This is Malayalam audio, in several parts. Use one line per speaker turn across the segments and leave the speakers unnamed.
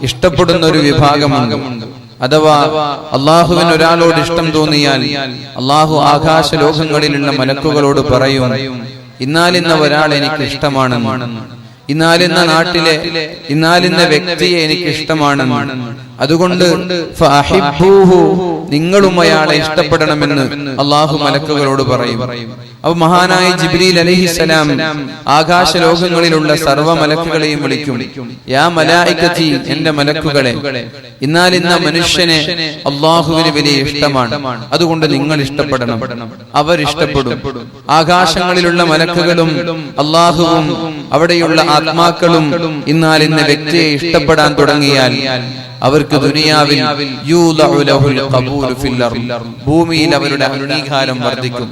ഇഷ്ടപ്പെടുന്ന ഒരു വിഭാഗമുണ്ട്. അഥവാ അള്ളാഹുവിന് ഒരാളോട് ഇഷ്ടം തോന്നിയാൽ അള്ളാഹു ആകാശ ലോകങ്ങളിലുള്ള മലക്കുകളോട് പറയും, ഇന്നാലിന്ന ഒരാൾ എനിക്ക് ഇഷ്ടമാണെന്ന്, ഇന്നാലിന്ന നാട്ടിലെ ഇന്നാലിന്ന വ്യക്തിയെ എനിക്ക് ഇഷ്ടമാണെന്ന്, അതുകൊണ്ട് നിങ്ങളും അയാളെ ഇഷ്ടപ്പെടണമെന്ന് അള്ളാഹു മലക്കുകളോട് പറയും. അപ്പൊ മഹാനായ ജിബ്രീൽ അലൈഹിസ്സലാം ആകാശ ലോകങ്ങളിലുള്ള സർവ്വ മലക്കുകളെയും വിളിക്കും, യാ മലായികതി, എന്റെ മലക്കുകളെ, ഇന്നാലിന്ന മനുഷ്യനെ അള്ളാഹുവിന് വലിയ ഇഷ്ടമാണ്, അതുകൊണ്ട് നിങ്ങൾ ഇഷ്ടപ്പെടണം. അവരിഷ്ടപ്പെടും. ആകാശങ്ങളിലുള്ള മലക്കുകളും അള്ളാഹുവും അവിടെയുള്ള ആത്മാക്കളും ഇന്നാലിന്ന വ്യക്തിയെ ഇഷ്ടപ്പെടാൻ തുടങ്ങിയാൽ അവർക്ക് ദുനിയാവിൽ ഭൂമിയിൽ അവരുടെ അംഗീകാരം വർദ്ധിക്കും.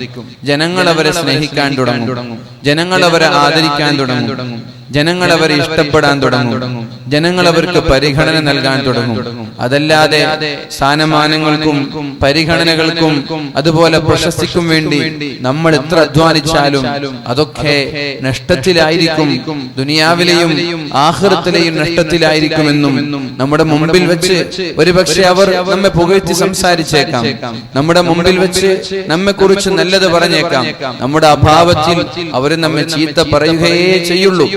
ജനങ്ങൾ അവരെ സ്നേഹിക്കാൻ തുടങ്ങും, ജനങ്ങൾ അവരെ ആദരിക്കാൻ തുടങ്ങും, ജനങ്ങൾ അവരെ ഇഷ്ടപ്പെടാൻ തുടങ്ങും, ജനങ്ങൾ അവർക്ക് പരിഗണന നൽകാൻ തുടങ്ങും. അതല്ലാതെ സ്ഥാനമാനങ്ങൾക്കും പരിഗണനകൾക്കും അതുപോലെ പ്രശസ്തിക്കും വേണ്ടി നമ്മൾ എത്ര അധ്വാനിച്ചാലും അതൊക്കെ നഷ്ടത്തിലായിരിക്കും, ദുനിയാവിലെയും ആഖിറത്തിലെയും നഷ്ടത്തിലായിരിക്കുമെന്നും നമ്മുടെ മുമ്പിൽ വെച്ച് ഒരുപക്ഷെ അവർ നമ്മെ പുകഴ്ത്തി സംസാരിച്ചേക്കാം, നമ്മുടെ മുമ്പിൽ വെച്ച് നമ്മെ കുറിച്ച് നല്ലത് പറഞ്ഞേക്കാം, നമ്മുടെ അഭാവത്തിൽ അവർ നമ്മെ ചീത്ത പറയുകയേ ചെയ്യുള്ളൂ.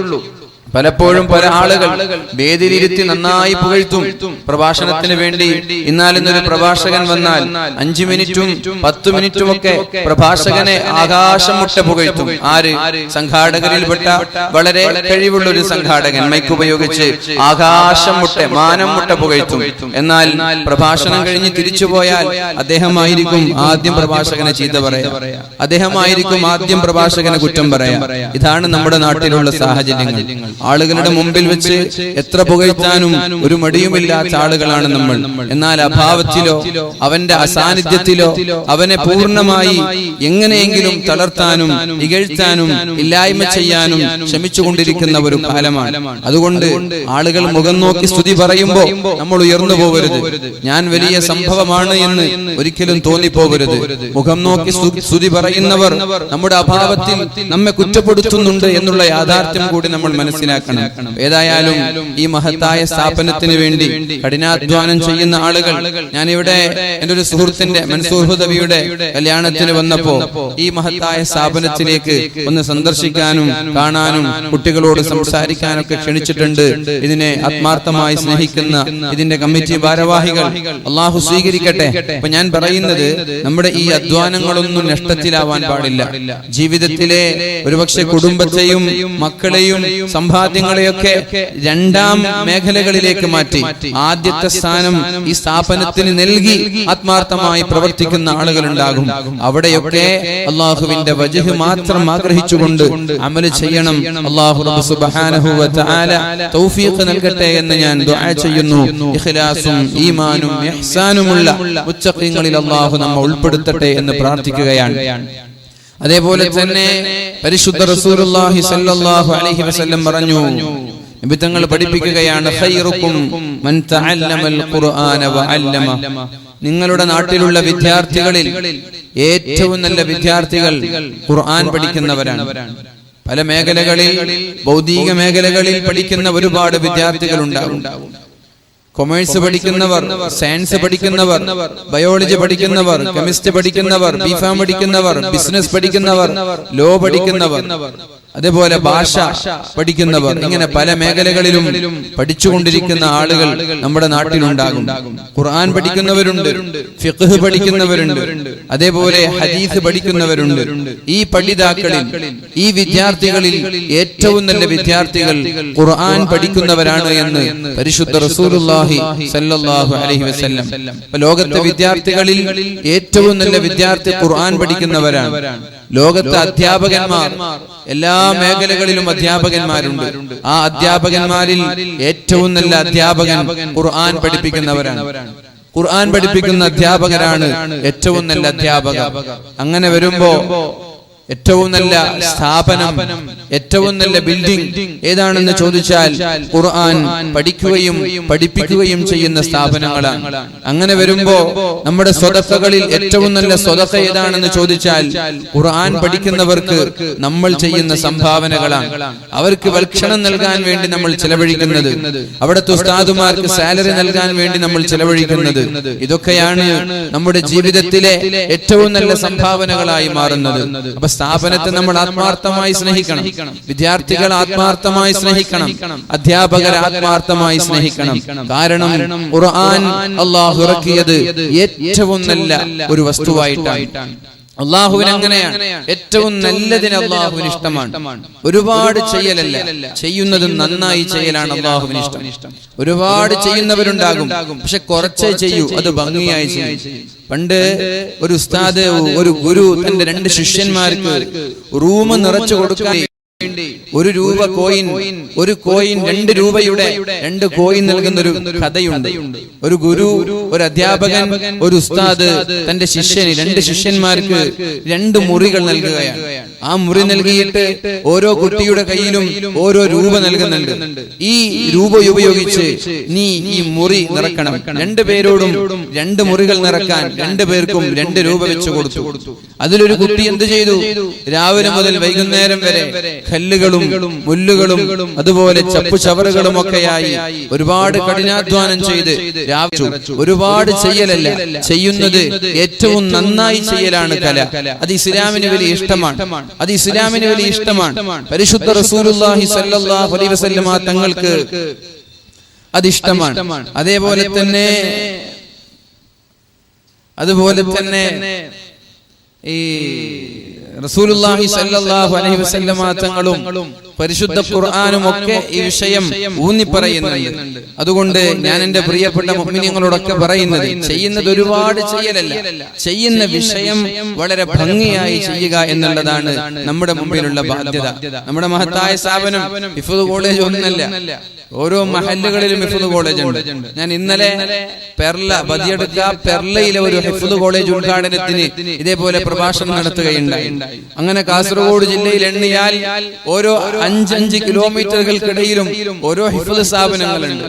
പലപ്പോഴും പല ആളുകൾ വേദിയിലിരുത്തി നന്നായി പുകഴ്ത്തും. പ്രഭാഷണത്തിന് വേണ്ടി ഇന്നാലിന്നൊരു പ്രഭാഷകൻ വന്നാൽ 5 മിനിറ്റും 10 മിനിറ്റും ഒക്കെ പ്രഭാഷകനെ ആകാശം മുട്ട പുകഴ്ത്തും. ആര്? സംഘാടകരിൽപ്പെട്ട വളരെ കഴിവുള്ള ഒരു സംഘാടകൻ മൈക്ക് ഉപയോഗിച്ച് ആകാശം മുട്ട, മാനം മുട്ട പുകഴ്ത്തും. എന്നാൽ പ്രഭാഷണം കഴിഞ്ഞ് തിരിച്ചുപോയാൽ അദ്ദേഹമായിരിക്കും ആദ്യം പ്രഭാഷകനെ ചീത്ത പറയാ, അദ്ദേഹമായിരിക്കും ആദ്യം പ്രഭാഷകനെ കുറ്റം പറയാ. ഇതാണ് നമ്മുടെ നാട്ടിലുള്ള സാഹചര്യങ്ങൾ. ആളുകളുടെ മുമ്പിൽ വെച്ച് എത്ര പുകഴ്ത്താനും ഒരു മടിയുമില്ലാത്ത ആളുകളാണ് നമ്മൾ. എന്നാൽ അഭാവത്തിലോ അവന്റെ അസാന്നിധ്യത്തിലോ അവനെ പൂർണ്ണമായി എങ്ങനെയെങ്കിലും തളർത്താനും ഇകഴ്ത്താനും ഇല്ലായ്മ ചെയ്യാനും ശ്രമിച്ചുകൊണ്ടിരിക്കുന്ന ഒരു കാലമാണ്. അതുകൊണ്ട് ആളുകൾ മുഖം നോക്കി സ്തുതി പറയുമ്പോ നമ്മൾ ഉയർന്നു പോകരുത്. ഞാൻ വലിയ സംഭവമാണ് എന്ന് ഒരിക്കലും തോന്നിപ്പോകരുത്. മുഖം നോക്കി സ്തുതി പറയുന്നവർ നമ്മുടെ അഭാവത്തിൽ നമ്മെ കുറ്റപ്പെടുത്തുന്നുണ്ട് എന്നുള്ള യാഥാർത്ഥ്യം കൂടി നമ്മൾ മനസ്സിലാക്കണം. ഏതായാലും ഈ മഹത്തായ സ്ഥാപനത്തിന് വേണ്ടി കഠിനാധ്വാനം ചെയ്യുന്ന ആളുകൾ, ഞാനിവിടെ എൻ്റെ ഒരു സുഹൃത്തിന്റെ മൻസൂർ ഹുദവിയുടെ കല്യാണത്തിന് വന്നപ്പോ ഈ മഹത്തായ സ്ഥാപനത്തിലേക്ക് ഒന്ന് സന്ദർശിക്കാനും കാണാനും കുട്ടികളോട് സംസാരിക്കാനൊക്കെ ക്ഷണിച്ചിട്ടുണ്ട്. ഇതിനെ ആത്മാർത്ഥമായി സ്നേഹിക്കുന്ന ഇതിന്റെ കമ്മിറ്റി ഭാരവാഹികൾ അള്ളാഹു സ്വീകരിക്കട്ടെ. അപ്പൊ ഞാൻ പറയുന്നത്, നമ്മുടെ ഈ അധ്വാനങ്ങളൊന്നും നഷ്ടത്തിലാവാൻ പാടില്ല. ജീവിതത്തിലെ ഒരുപക്ഷെ കുടുംബത്തെയും മക്കളെയും സമ്പാദ്യങ്ങളെയൊക്കെ രണ്ടാം മേഖലകളിലേക്ക് മാറ്റി ആദ്യത്തെ സ്ഥാനം ഈ സ്ഥാപനത്തിന് നൽകി ആത്മാർത്ഥമായി പ്രവർത്തിക്കുന്ന ആളുകളുണ്ടാകും. അവിടെയൊക്കെ അള്ളാഹുവിന്റെ വജ്ഹ് മാത്രം ആഗ്രഹിച്ചുകൊണ്ട് അമല് ചെയ്യണം. അല്ലാഹു റബ്ബ് സുബ്ഹാനഹു വ തആല തൗഫീഖ് നൽകട്ടെ എന്ന് ഞാൻ ദുആ ചെയ്യുന്നു. ഇഖ്ലാസും ഈമാനും ഇഹ്സാനുമുള്ള മുത്തഖീങ്ങളിൽ അല്ലാഹു നമ്മെ ഉൾപ്പെടുത്തട്ടെ എന്ന് പ്രാർത്ഥിക്കുകയാണ്. അതേപോലെ തന്നെ പരിശുദ്ധ റസൂലുള്ളാഹി സ്വല്ലല്ലാഹു അലൈഹി വസല്ലം പറഞ്ഞു, നബി തങ്ങൾ പഠിപ്പിക്കുകയാണ്, ഖൈറുക്കും മൻ തഅല്ലമൽ ഖുർആന വഅല്ലമ. നിങ്ങളുടെ നാട്ടിലുള്ള വിദ്യാർത്ഥികളിൽ ഏറ്റവും നല്ല വിദ്യാർത്ഥികൾ ഖുർആൻ പഠിക്കുന്നവരാണ്. പല മേഖലകളിൽ, ഭൗതിക മേഖലകളിൽ പഠിക്കുന്ന ഒരുപാട് വിദ്യാർത്ഥികൾ ഉണ്ടാകും. കൊമേഴ്സ് പഠിക്കുന്നവർ, സയൻസ് പഠിക്കുന്നവർ, ബയോളജി പഠിക്കുന്നവർ, കെമിസ്ട്രി പഠിക്കുന്നവർ, ബിഫാം പഠിക്കുന്നവർ, ബിസിനസ് പഠിക്കുന്നവർ, ലോ പഠിക്കുന്നവർ, അതേപോലെ ഭാഷ പഠിക്കുന്നവർ, ഇങ്ങനെ പല മേഖലകളിലും പഠിച്ചുകൊണ്ടിരിക്കുന്ന ആളുകൾ നമ്മുടെ നാട്ടിലുണ്ടാകും. ഖുർആൻ പഠിക്കുന്നവരുണ്ട്, ഫിഖ്ഹ് പഠിക്കുന്നവരുണ്ട്, അതേപോലെ ഹദീസ് പഠിക്കുന്നവരുണ്ട്. ഈ പഠിതാക്കളിൽ, ഈ വിദ്യാർത്ഥികളിൽ ഏറ്റവും നല്ല വിദ്യാർത്ഥികൾ ഖുർആൻ പഠിക്കുന്നവരാണ് എന്ന് പരിശുദ്ധ റസൂലുള്ളാഹി സ്വല്ലല്ലാഹു അലൈഹി വസല്ലം. ലോകത്തെ വിദ്യാർത്ഥികളിൽ ഏറ്റവും നല്ല വിദ്യാർത്ഥി ഖുർആൻ പഠിക്കുന്നവരാണ്. ലോകത്തെ അധ്യാപകന്മാർ, എല്ലാ മേഖലകളിലും അധ്യാപകന്മാരുണ്ട്. ആ അധ്യാപകന്മാരിൽ ഏറ്റവും നല്ല അധ്യാപകൻ ഖുർആൻ പഠിപ്പിക്കുന്നവരാണ്. ഖുർആൻ പഠിപ്പിക്കുന്ന അധ്യാപകരാണ് ഏറ്റവും നല്ല അധ്യാപകർ. അങ്ങനെ വരുമ്പോ ഏറ്റവും നല്ല സ്ഥാപനം, ഏറ്റവും നല്ല ബിൽഡിംഗ് ഏതാണെന്ന് ചോദിച്ചാൽ ഖുർആൻ പഠിക്കുകയും പഠിപ്പിക്കുകയും ചെയ്യുന്ന സ്ഥാപനങ്ങളാണ്. അങ്ങനെ വരുമ്പോ നമ്മുടെ സ്വതക്കകളിൽ ഏറ്റവും നല്ല സ്വതക്ക ഏതാണെന്ന് ചോദിച്ചാൽ ഖുർആൻ പഠിക്കുന്നവർക്ക് നമ്മൾ ചെയ്യുന്ന സംഭാവനകളാണ്. അവർക്ക് ഭക്ഷണം നൽകാൻ വേണ്ടി നമ്മൾ ചെലവഴിക്കുന്നത്, അവിടുത്തെ ഉസ്താദുമാർക്ക് സാലറി നൽകാൻ വേണ്ടി നമ്മൾ ചെലവഴിക്കുന്നത്, ഇതൊക്കെയാണ് നമ്മുടെ ജീവിതത്തിലെ ഏറ്റവും നല്ല സംഭാവനകളായി മാറുന്നത്. അപ്പൊ സ്ഥാപനത്തെ നമ്മൾ ആത്മാർത്ഥമായി സ്നേഹിക്കണം, വിദ്യാർത്ഥികൾ ആത്മാർത്ഥമായി സ്നേഹിക്കണം, അധ്യാപകർ ആത്മാർത്ഥമായി സ്നേഹിക്കണം. കാരണം ഖുർആൻ അല്ലാഹു ഇറക്കിയത് ഏറ്റവും നല്ല ഒരു വസ്തുവായിട്ടാണ്. അള്ളാഹുവിന് അങ്ങനെയാണ്. ഏറ്റവും നല്ലതിന് അള്ളാഹുവിന് ഇഷ്ടമാണ്. ഒരുപാട് ചെയ്യലല്ല, ചെയ്യുന്നത് നന്നായി ചെയ്യലാണ് അള്ളാഹുവിന് ഇഷ്ടം. ഒരുപാട് ചെയ്യുന്നവരുണ്ടാകും, പക്ഷെ കുറച്ചേ ചെയ്യൂ, അത് ഭംഗിയായി ചെയ്യും. പണ്ട് ഒരു ഉസ്താദ്, ഒരു ഗുരു തന്റെ 2 ശിഷ്യന്മാർക്ക് റൂം നിറച്ചു കൊടുക്കാൻ ഒരു രൂപ കോയിൻ, ഒരു കോയിൻ 2 രൂപയുടെ 2 കോയിൻ നൽകുന്ന ഒരു കഥയുണ്ട്. ഒരു ഗുരു, ഒരു അധ്യാപകൻ, ഒരു ഉസ്താദ് തന്റെ ശിഷ്യന് 2 ശിഷ്യന്മാർക്ക് 2 മുറികൾ നൽകുകയാണ്. ആ മുറി നൽകിയിട്ട് ഓരോ കുട്ടിയുടെ കയ്യിലും ഓരോ രൂപ നൽകുന്നുണ്ട്. ഈ രൂപ ഉപയോഗിച്ച് നീ ഈ മുറി നിറക്കണം. 2 പേരോടും 2 മുറികൾ നിറക്കാൻ 2 പേർക്കും 2 രൂപ വെച്ച് കൊടുത്തു. അതിലൊരു കുട്ടി എന്ത് ചെയ്തു? രാവിലെ മുതൽ വൈകുന്നേരം വരെ കല്ലുകളും മുല്ലുകളും അതുപോലെ ചപ്പുചവറുകളും ഒക്കെയായി ഒരുപാട് കഠിനാധ്വാനം ചെയ്ത് ഒരുപാട് ചെയ്യലല്ല, ചെയ്യുന്നത് ഏറ്റവും നന്നായി ചെയ്യലാണ് കല. അത് ഇസ്ലാമിന് വലിയ ഇഷ്ടമാണ്, അത് ഇസ്ലാമിന് വലിയ ഇഷ്ടമാണ്. പരിശുദ്ധ റസൂലുള്ളാഹി സ്വല്ലല്ലാഹു അലൈഹി വസല്ലമ തങ്ങൾക്ക് അത് ഇഷ്ടമാണ്. അതുപോലെ തന്നെ ഈ റസൂലുള്ളാഹി സ്വല്ലല്ലാഹു അലൈഹി വസല്ലമ തങ്ങളും പരിശുദ്ധ ഖുർആനും ഒക്കെ ഈ വിഷയം ഊന്നി പറയുന്നുണ്ട്. അതുകൊണ്ട് ഞാൻ എന്റെ പ്രിയപ്പെട്ട മുഅ്മിനീങ്ങളോടൊക്കെ പറയുന്നത്, ചെയ്യുന്നത് ഒരുപാട് ചെയ്യലല്ല, ചെയ്യുന്ന വിഷയം വളരെ ഭംഗിയായി ചെയ്യുക എന്നുള്ളതാണ് നമ്മുടെ മുമ്പിലുള്ള ബാധ്യത. നമ്മുടെ മഹത്തായ സ്ഥാപനം ഹിഫ്ദ് കോളേജ് ഒന്നല്ല, ഓരോ മഹല്ലുകളിലും ഹിഫ്ദ് കോളേജ് ഉണ്ട്. ഞാൻ ഇന്നലെ പെർലയിലെ ഒരു ഹിഫ്ദ് കോളേജ് ഉദ്ഘാടനത്തിന് ഇതേപോലെ പ്രഭാഷണം നടത്തുകയുണ്ടായി. അങ്ങനെ കാസർഗോഡ് ജില്ലയിൽ എണ്ണിയാൽ ഓരോ 5 കിലോമീറ്ററുകൾക്കിടയിലും ഓരോ ഹിഫ്ദ് സ്ഥാപനങ്ങളുണ്ട്.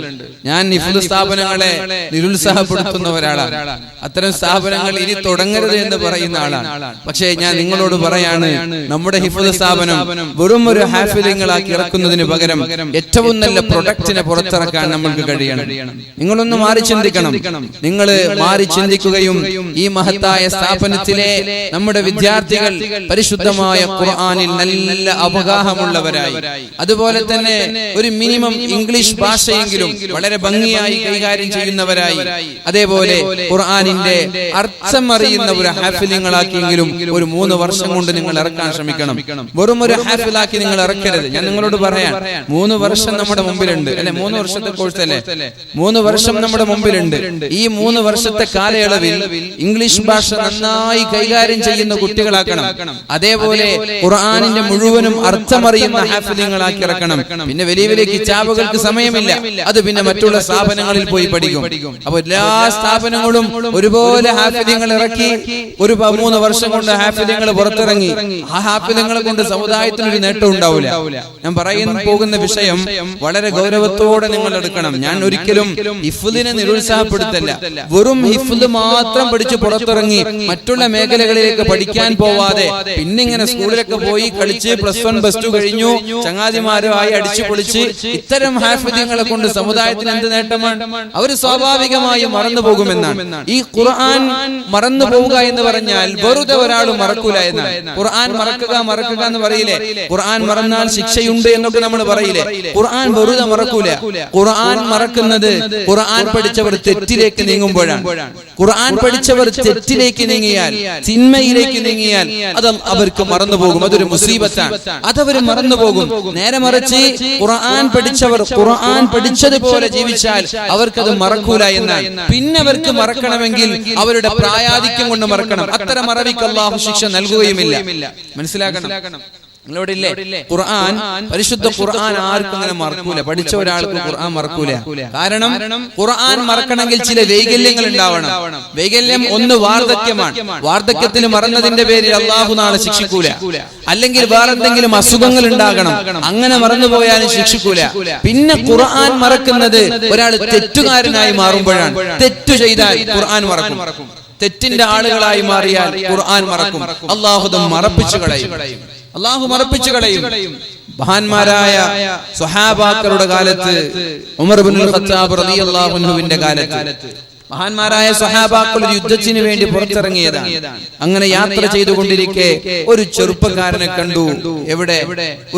ഞാൻ ഹിഫ്ദ് സ്ഥാപനങ്ങളെ നിരുത്സാഹപ്പെടുത്തുന്ന ഒരാളാണ്. അത്തരം സ്ഥാപനങ്ങൾ ഇനി തുടങ്ങരുത് എന്ന് പറയുന്ന ആളാണ്. പക്ഷേ ഞാൻ നിങ്ങളോട് പറയാണ്, നമ്മുടെ ഹിഫ്ദ് സ്ഥാപനം വെറും ഒരു ഹാഫിലിങ്ങളാക്കി ഇറക്കുന്നതിന് പകരം ഏറ്റവും നല്ല പ്രൊഡക്റ്റിനെ പുറത്തിറക്കാൻ നമ്മൾക്ക് കഴിയണം. നിങ്ങളൊന്ന് മാറി ചിന്തിക്കണം. നിങ്ങൾ മാറി ചിന്തിക്കുകയും ഈ മഹത്തായ സ്ഥാപനത്തിലെ നമ്മുടെ വിദ്യാർത്ഥികൾ പരിശുദ്ധമായ ഖുർആനിൽ നല്ല അവഗാഹമുള്ളവരായി, അതുപോലെ തന്നെ ഒരു മിനിമം ഇംഗ്ലീഷ് ഭാഷയെങ്കിലും വളരെ ഭംഗിയായി കൈകാര്യം ചെയ്യുന്നവരായി, അതേപോലെ ഖുർആനിന്റെ അർത്ഥം അറിയുന്ന ഒരു ഹാഫിലിങ്ങളാക്കിയെങ്കിലും ഒരു 3 വർഷം കൊണ്ട് നിങ്ങൾ ഇറക്കാൻ ശ്രമിക്കണം. വെറും ഒരു ഹാഫിലാക്കി നിങ്ങൾ ഇറക്കരുത്. ഞാൻ നിങ്ങളോട് പറയാം, 3 വർഷം നമ്മുടെ മുമ്പിലുണ്ട്, അല്ലെ? 3 വർഷത്തെ കോഴ്സ് അല്ലേ? 3 വർഷം നമ്മുടെ മുമ്പിലുണ്ട്. ഈ 3 വർഷത്തെ കാലയളവിൽ ഇംഗ്ലീഷ് ഭാഷ നന്നായി കൈകാര്യം ചെയ്യുന്ന കുട്ടികളാക്കണം. അതേപോലെ ഖുർആനിന്റെ മുഴുവനും അർത്ഥമറിയുന്ന ഹാഫിലിങ്ങളാക്കി ഇറക്കണം. പിന്നെ വലിയ വലിയ കിതാബുകൾക്ക് സമയമില്ല, അത് പിന്നെ മറ്റുള്ള സ്ഥാപനങ്ങളിൽ പോയി പഠിക്കും. അപ്പൊ എല്ലാ സ്ഥാപനങ്ങളും ഒരുപോലെ ഹാഫിലിങ്ങൾ ഇറക്കി ഒരു 3 വർഷം കൊണ്ട് ഹാഫിലിങ്ങൾ പുറത്തിറങ്ങി. ആ ഹാഫിലിങ്ങളെ കൊണ്ട് സമുദായത്തിന് ഒരു നേട്ടം ഉണ്ടാവില്ല. ഞാൻ പോകുന്ന വിഷയം വളരെ ഗൗരവത്തോടെ നിങ്ങൾ എടുക്കണം. ഞാൻ ഒരിക്കലും ഹിഫ്ദിനെ നിരുത്സാഹപ്പെടുത്തല്ല. വെറും ഹിഫ്ദ് മാത്രം പഠിച്ച് പുറത്തിറങ്ങി മറ്റുള്ള മേഖലകളിലേക്ക് പഠിക്കാൻ പോവാതെ പിന്നെ ഇങ്ങനെ സ്കൂളിലൊക്കെ പോയി കളിച്ച് +1 +2 കഴിഞ്ഞു ചങ്ങാതിമാരുമായി അടിച്ചു പൊളിച്ച് ഇത്തരം ഹാഫിദുകളെ കൊണ്ട് സമുദായത്തിന് എന്ത് നേട്ടമാണ്? അവർ സ്വാഭാവികമായി മറന്നു പോകുമെന്നാണ്. ഈ ഖുർആൻ മറന്നു പോവുക എന്ന് പറഞ്ഞാൽ വെറുതെ ഒരാൾ മറക്കൂല എന്നാണ്. ഖുർആൻ മറക്കുക എന്ന് പറയില്ലേ? ഖുർആൻ മറന്നാൽ ശിക്ഷയുണ്ട് എന്നൊക്കെ നമ്മൾ പറയില്ലേ? ഖുർആൻ വെറുതെ മറക്കൂല. ഖുർആൻ മറക്കുന്നത് ഖുർആൻ പഠിച്ചവർ തെറ്റിലേക്ക് നീങ്ങുമ്പോഴാണ്. ഖുർആൻ പഠിച്ചവർ തെറ്റിലേക്ക് നീങ്ങിയാൽ, തിന്മയിലേക്ക് നീങ്ങിയാൽ അത് അവർക്ക് മറന്നുപോകും. അതൊരു മുസീബത്താണ്, അതവർ മറന്നുപോകും. നേരെ മറിച്ച് ഖുർആൻ പഠിച്ചവർ ഖുർആൻ പഠിച്ചതുപോലെ ജീവിച്ചാൽ അവർക്കത് മറക്കൂല എന്നാണ്. പിന്നെ അവർക്ക് മറക്കണമെങ്കിൽ അവരുടെ പ്രായാധിക്യം കൊണ്ട് മറക്കണം. അത്തരം മറവിക്ക് അല്ലാഹു ശിക്ഷ നൽകുകയുമില്ല. മനസ്സിലാക്കണം. നിങ്ങളോടില്ലേ ഖുർആൻ, പരിശുദ്ധ ഖുർആൻ ആർക്കും അങ്ങനെ മറക്കൂല. പഠിച്ച ഒരാൾക്ക് ഖുർആൻ മറക്കൂല. കാരണം ഖുർആൻ മറക്കണമെങ്കിൽ ചില വൈകല്യങ്ങൾ ഉണ്ടാവണം. വൈകല്യം ഒന്ന് വാർദ്ധക്യമാണ്. വാർദ്ധക്യത്തിന് മറന്നതിന്റെ പേരിൽ അള്ളാഹു നാളെ ശിക്ഷിക്കൂല. അല്ലെങ്കിൽ വേറെന്തെങ്കിലും അസുഖങ്ങൾ ഉണ്ടാകണം, അങ്ങനെ മറന്നുപോയാലും ശിക്ഷിക്കൂല. പിന്നെ ഖുർആൻ മറക്കുന്നത് ഒരാൾ തെറ്റുകാരനായി മാറുമ്പോഴാണ്. തെറ്റു ചെയ്താൽ ഖുർആൻ മറക്കും. തെറ്റിന്റെ ആളുകളായി മാറിയാൽ ഖുർആൻ മറക്കും. അള്ളാഹു മറപ്പിച്ചു കളയും. അള്ളാഹു മറപ്പിച്ചു കളയും. മഹാന്മാരായ സ്വഹാബാക്കളുടെ കാലത്ത്, ഉമർ ഇബ്നുൽ ഖത്താബ് റളിയല്ലാഹു അൻഹുവിന്റെ കാലത്ത് മഹാന്മാരായ സ്വഹാബാക്കൾ യുദ്ധത്തിന് വേണ്ടി പുറത്തിറങ്ങിയതാണ്. അങ്ങനെ യാത്ര ചെയ്തുകൊണ്ടിരിക്കെ ഒരു ചെറുപ്പക്കാരനെ കണ്ടു. എവിടെ?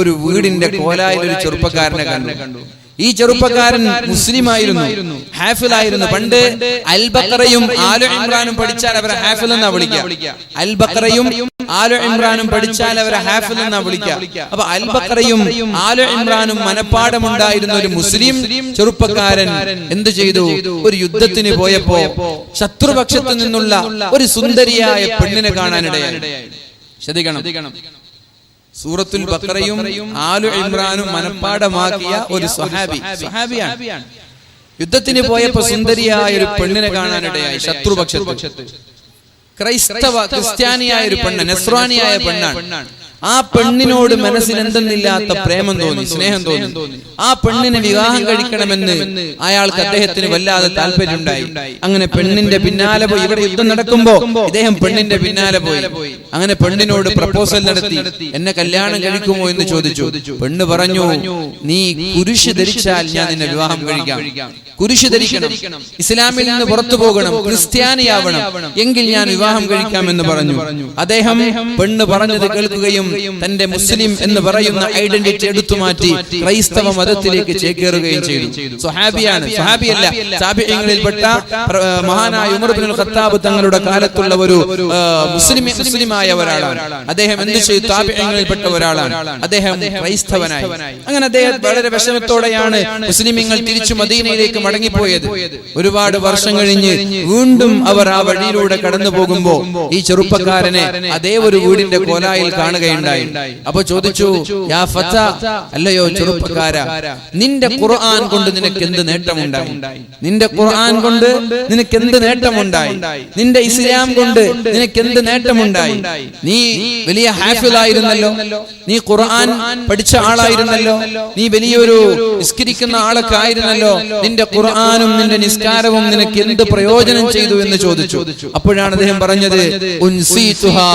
ഒരു വീടിന്റെ കോലായിൽ ഒരു ചെറുപ്പക്കാരനെ കണ്ടു. ഈ ചെറുപ്പക്കാരൻ മുസ്ലിമായിരുന്നു, ഹാഫിലായിരുന്നു. പണ്ട് അൽ ബഖറയും ആലു ഇമ്രാനും പഠിച്ചാൽ അവരെ ഹാഫിൽ എന്നാ വിളിക്കുക. അൽ ബഖറയും ആലു ഇമ്രാനും പഠിച്ചാൽ അവരെ ഹാഫിൽ എന്നാ വിളിക്കുക. അപ്പൊ അൽ ബഖറയും ആലു ഇമ്രാനും മനപ്പാഠമുണ്ടായിരുന്ന ഒരു മുസ്ലിം ചെറുപ്പക്കാരൻ എന്ത് ചെയ്തു? ഒരു യുദ്ധത്തിന് പോയപ്പോ ശത്രുപക്ഷത്തു നിന്നുള്ള ഒരു സുന്ദരിയായ പെണ്ണിനെ കാണാനിടയായി. ശ്രദ്ധിക്കണം, സൂറത്തുൽ ബഖറയും ആലു ഇമ്രാനും മനപ്പാഠമാക്കിയ ഒരു സ്വഹാബിയാണ്. യുദ്ധത്തിന് പോയപ്പോ സുന്ദരിയായ ഒരു പെണ്ണിനെ കാണാനിടയായി. ശത്രുപക്ഷത്ത് ക്രിസ്ത്യാനിയായ ഒരു പെണ്ണ്, നസ്രാനിയായ പെണ്ണാണ്. ആ പെണ്ണിനോട് മനസ്സിൽ എന്തെന്നില്ലാത്ത പ്രേമം തോന്നി, സ്നേഹം തോന്നി. ആ പെണ്ണിനെ വിവാഹം കഴിക്കണമെന്ന് അയാൾക്ക് അദ്ദേഹത്തിന് വല്ലാതെ താല്പര്യമുണ്ടായി. അങ്ങനെ പെണ്ണിന്റെ പിന്നാലെ പോയി. ഇവിടെ യുദ്ധം നടക്കുമ്പോ ഇദ്ദേഹം പെണ്ണിന്റെ പിന്നാലെ പോയി. അങ്ങനെ പെണ്ണിനോട് പ്രപ്പോസൽ നടത്തി, എന്നെ കല്യാണം കഴിക്കുമോ എന്ന് ചോദിച്ചു. പെണ്ണ് പറഞ്ഞു, നീ കുരിശ് ധരിച്ചാൽ ഞാൻ നിന്നെ വിവാഹം കഴിക്കാം. കുരിശ് ധരിക്കണം, ഇസ്ലാമിൽ നിന്ന് പുറത്തു പോകണം, ക്രിസ്ത്യാനിയാവണം, എങ്കിൽ ഞാൻ വിവാഹം കഴിക്കാമെന്ന് പറഞ്ഞു. അദ്ദേഹം പെണ്ണ് പറഞ്ഞത് കേൾക്കുകയും തന്റെ മുസ്ലിം എന്ന് പറയുന്ന ഐഡന്റിറ്റി എടുത്തു മാറ്റി ക്രൈസ്തവ മതത്തിലേക്ക് ചേക്കേറുകയും ചെയ്തു. സ്വഹാബിയാണ്, സ്വഹാബിയല്ല, താബിഈങ്ങളിൽപ്പെട്ട മഹാനായ ഉമർ ഇബ്നുൽ ഖത്താബ് തങ്ങളുടെ കാലത്തുള്ള ഒരു മുസ്ലിമായ ഒരാളാണ്. അദ്ദേഹം എന്ത് ചെയ്തു? താബിഈങ്ങളിൽപ്പെട്ട ഒരാളാണ്. അദ്ദേഹം ക്രൈസ്തവനായി. അങ്ങനെ അദ്ദേഹം വളരെ വിഷമത്തോടെയാണ് മുസ്ലിമീങ്ങൾ തിരിച്ചു മദീനയിലേക്ക് മടങ്ങിപ്പോയത്. ഒരുപാട് വർഷം കഴിഞ്ഞ് വീണ്ടും അവർ ആ വഴിയിലൂടെ കടന്നു പോകുമ്പോ ഈ ചെറുപ്പക്കാരനെ അതേ ഒരു വീടിന്റെ കോലായിൽ കാണുകയുണ്ടായി. അപ്പൊ ചോദിച്ചു, യാ ഫത, അല്ലയോ ചെറുപ്പക്കാരാ, നിന്റെ ഖുർആൻ കൊണ്ട് നിനക്ക് എന്ത് നേട്ടമുണ്ടായി? നിന്റെ ഖുർആൻ കൊണ്ട് നിനക്ക് എന്ത് നേട്ടമുണ്ടായി? നിന്റെ ഇസ്ലാം കൊണ്ട് നിനക്ക് എന്ത് നേട്ടമുണ്ടായി? നീ വലിയ ഹാഫിളായിരുന്നല്ലോ, നീ ഖുർആൻ പഠിച്ച ആളായിരുന്നല്ലോ, നീ വലിയൊരു നിസ്കരിക്കുന്ന ആളൊക്കെ ആയിരുന്നല്ലോ. നിന്റെ ഖുർആനും നിന്റെ നിസ്കാരവും നിനക്ക് എന്ത് പ്രയോജനം ചെയ്തു എന്ന് ചോദിച്ചു. അപ്പോഴാണ് അദ്ദേഹം പറഞ്ഞത്, ഉൻസീതുഹാ,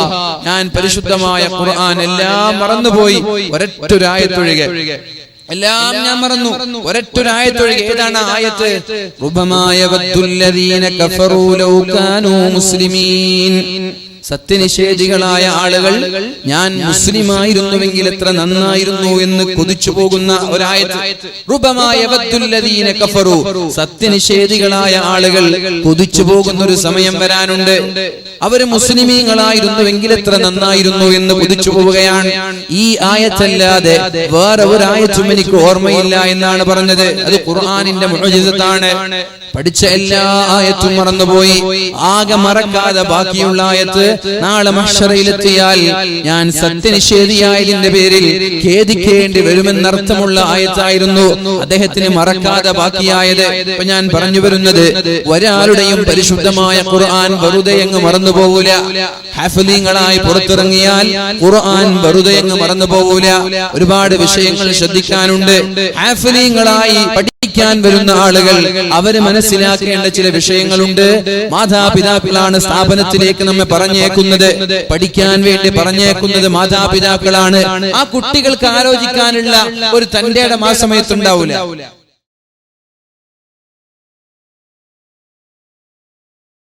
ഞാൻ പരിശുദ്ധമായ ഖുർആൻ എല്ലാം മറന്നുപോയി, ഒരൊറ്റൊരായത്തൊഴികെ എല്ലാം ഞാൻ മറന്നു, ഒരൊറ്റൊരായത്തൊഴികെ. ഏതാണ് ആയത്ത്? റുബമായ വദ്ദുല്ലദീന കഫറൂ ലൗ കാനൂ മുസ്ലിമീൻ. സത്യനിഷേധികളായ ആളുകൾ ഞാൻ മുസ്ലിമായിരുന്നുവെങ്കിൽ എത്ര നന്നായിരുന്നു എന്ന് കൊതിച്ചു പോകുന്ന ഒരായത്ത്. റുബമായ വദ്ദുല്ലദീന കഫറൂ, സത്യനിഷേധികളായ ആളുകൾ കൊതിച്ചു പോകുന്ന ഒരു സമയം വരാനുണ്ട്. അവര് മുസ്ലിമീങ്ങളായിരുന്നുവെങ്കിൽ എത്ര നന്നായിരുന്നു എന്ന് കൊതിച്ചു പോവുകയാണ്. ഈ ആയത്തല്ലാതെ വേറെ ഒരു ആയത്തും എനിക്ക് ഓർമ്മയില്ല എന്നാണ് പറഞ്ഞത്. അത് ഖുർആനിന്റെ മുഅ്ജിസത്താണ്. പഠിച്ച എല്ലാ ആയത്തും മറന്നുപോയി. ആകെ മറക്കാതെ ബാക്കിയുള്ള ആയത്ത് നാളെ മഹ്ശറയിലെത്തിയാൽ ഞാൻ സത്യനിഷേധിയായതിന്റെ പേരിൽ ഖേദിക്കേണ്ടി വരുമെന്നർത്ഥമുള്ള ആയത്തായിരുന്നു അദ്ദേഹത്തിന് മറക്കാതെ ബാക്കിയായത്. ഇപ്പൊ ഞാൻ പറഞ്ഞു വരുന്നത്, ഒരാളുടെയും പരിശുദ്ധമായ ഖുർആൻ വെറുതെ അങ്ങ് മറന്നു പോകൂല. ഹാഫിളീങ്ങളായി പുറത്തിറങ്ങിയാൽ ഖുർആൻ വെറുതെ അങ്ങ് മറന്നു പോകൂല. ഒരുപാട് വിഷയങ്ങൾ ശ്രദ്ധിക്കാനുണ്ട്. ഹാഫിളീങ്ങളായി പഠിക്കാൻ വരുന്ന ആളുകൾ അവര് മനസ്സിലാക്കേണ്ട ചില വിഷയങ്ങളുണ്ട്. മാതാപിതാക്കളാണ് സ്ഥാപനത്തിലേക്ക് നമ്മെ പറഞ്ഞേക്കുന്നത്, പഠിക്കാൻ വേണ്ടി പറഞ്ഞേക്കുന്നത് മാതാപിതാക്കളാണ്. ആ കുട്ടികൾക്ക് ആലോചിക്കാനുള്ള ഒരു തന്റേടം ആ സമയത്തുണ്ടാവില്ല.